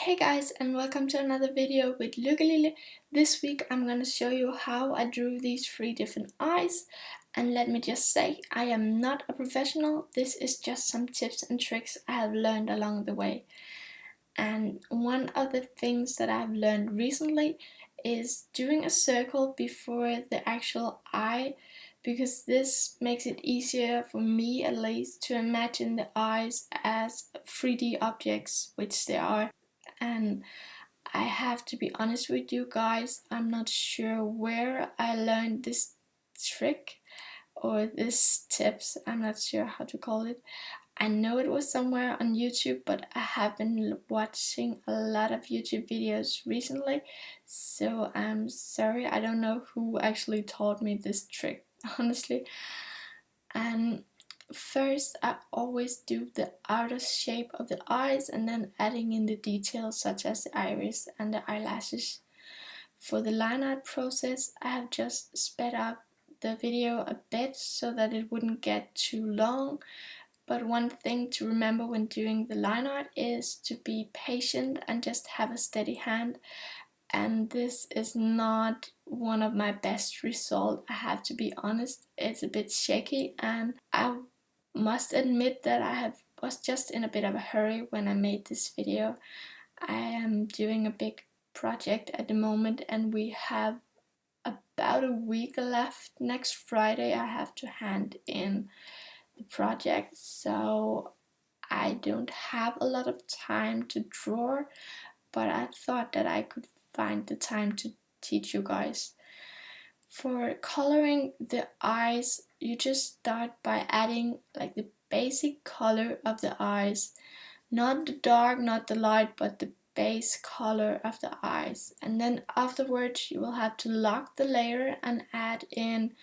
Hey guys, and welcome to another video with Lykkelilje. This week I'm going to show you how I drew these 3 different eyes. And let me just say, I am not a professional. This is just some tips and tricks I have learned along the way. And one of the things that I've learned recently is doing a circle before the actual eye, because this makes it easier for me at least to imagine the eyes as 3D objects, which they are. And I have to be honest with you guys, I'm not sure where I learned this trick or this tips, I'm not sure how to call it. I know it was somewhere on YouTube, but I have been watching a lot of YouTube videos recently, so I'm sorry, I don't know who actually taught me this trick, honestly. And first, I always do the outer shape of the eyes and then adding in the details such as the iris and the eyelashes. For the line art process, I have just sped up the video a bit so that it wouldn't get too long. But one thing to remember when doing the line art is to be patient and just have a steady hand. And this is not one of my best results, I have to be honest. It's a bit shaky, and I must admit that was just in a bit of a hurry when I made this video. I am doing a big project at the moment and we have about a week left. Next Friday I have to hand in the project, so I don't have a lot of time to draw, but I thought that I could find the time to teach you guys. For coloring the eyes, you just start by adding like the basic color of the eyes, not the dark, not the light, but the base color of the eyes. And then afterwards you will have to lock the layer and add in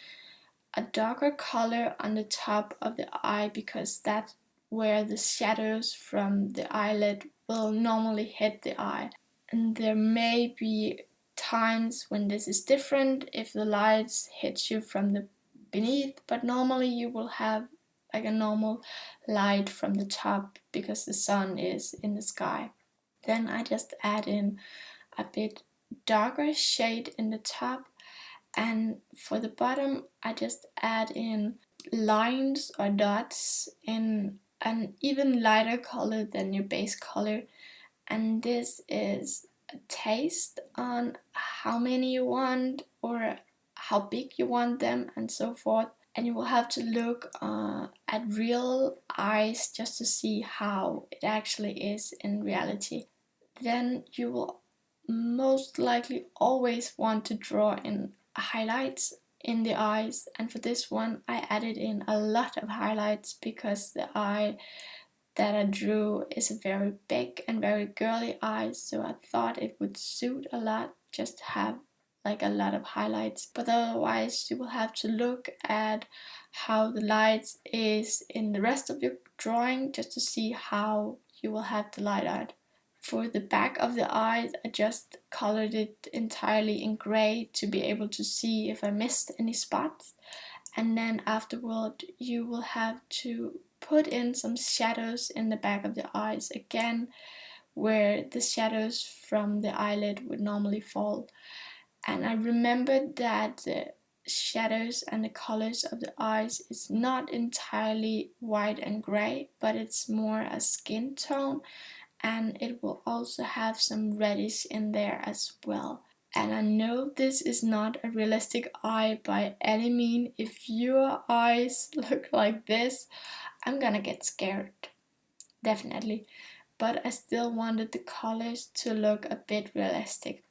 a darker color on the top of the eye, because that's where the shadows from the eyelid will normally hit the eye. And there may be times when this is different if the lights hit you from the beneath, but normally you will have like a normal light from the top because the sun is in the sky. Then I just add in a bit darker shade in the top, and for the bottom I just add in lines or dots in an even lighter color than your base color. And this is a taste on how many you want or how big you want them and so forth. And you will have to look at real eyes just to see how it actually is in reality. Then you will most likely always want to draw in highlights in the eyes, and for this one I added in a lot of highlights because the eye that I drew is a very big and very girly eye, so I thought it would suit a lot just to have like a lot of highlights. But otherwise you will have to look at how the lights is in the rest of your drawing just to see how you will have the light art. For the back of the eye, I just colored it entirely in gray to be able to see if I missed any spots. And then afterward you will have to put in some shadows in the back of the eyes again, where the shadows from the eyelid would normally fall. And I remembered that the shadows and the colors of the eyes is not entirely white and gray, but it's more a skin tone, and it will also have some reddish in there as well. And I know this is not a realistic eye by any means. If your eyes look like this, I'm gonna get scared, definitely. But I still wanted the colors to look a bit realistic.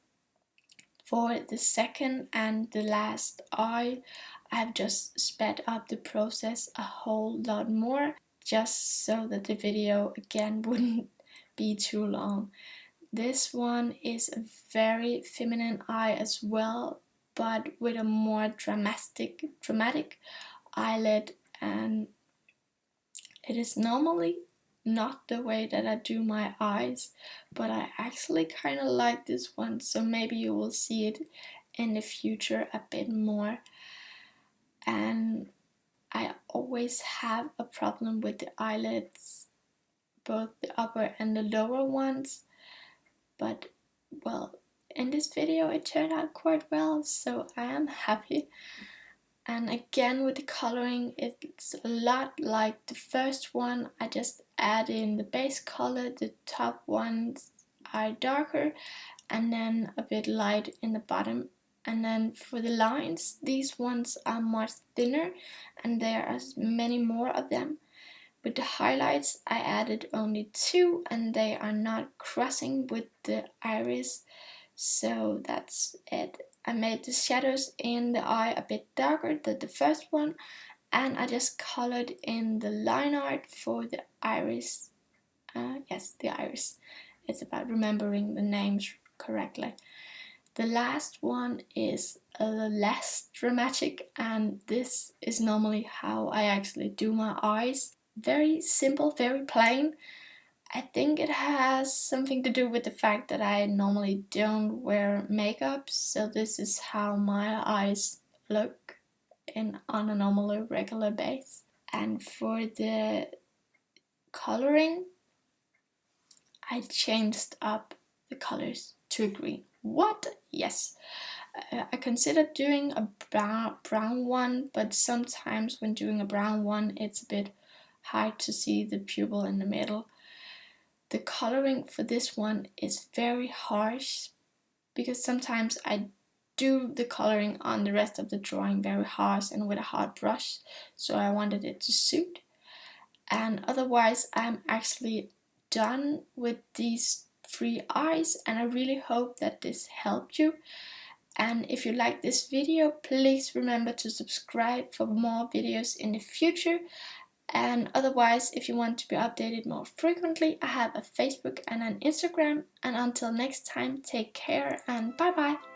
For the second and the last eye, I have just sped up the process a whole lot more, just so that the video again wouldn't be too long. This one is a very feminine eye as well, but with a more dramatic eyelid, and it is normally not the way that I do my eyes, but I actually kind of like this one, so maybe you will see it in the future a bit more. And I always have a problem with the eyelids, both the upper and the lower ones, but well, in this video it turned out quite well, so I am happy. And again, with the coloring, it's a lot like the first one. I just add in the base color, the top ones are darker, and then a bit light in the bottom. And then for the lines, these ones are much thinner, and there are many more of them. With the highlights, I added only 2, and they are not crossing with the iris, so that's it. I made the shadows in the eye a bit darker than the first one, and I just colored in the line art for the iris. Yes, the iris. It's about remembering the names correctly. The last one is less dramatic, and this is normally how I actually do my eyes. Very simple, very plain. I think it has something to do with the fact that I normally don't wear makeup, so this is how my eyes look on a normal regular base. And for the coloring, I changed up the colors to a green. What? Yes. I considered doing a brown one, but sometimes when doing a brown one it's a bit hard to see the pupil in the middle. The coloring for this one is very harsh because sometimes I do the coloring on the rest of the drawing very harsh and with a hard brush, so I wanted it to suit. And otherwise I'm actually done with these 3 eyes, and I really hope that this helped you. And if you like this video, please remember to subscribe for more videos in the future. And otherwise, if you want to be updated more frequently, I have a Facebook and an Instagram. And until next time, take care and bye bye.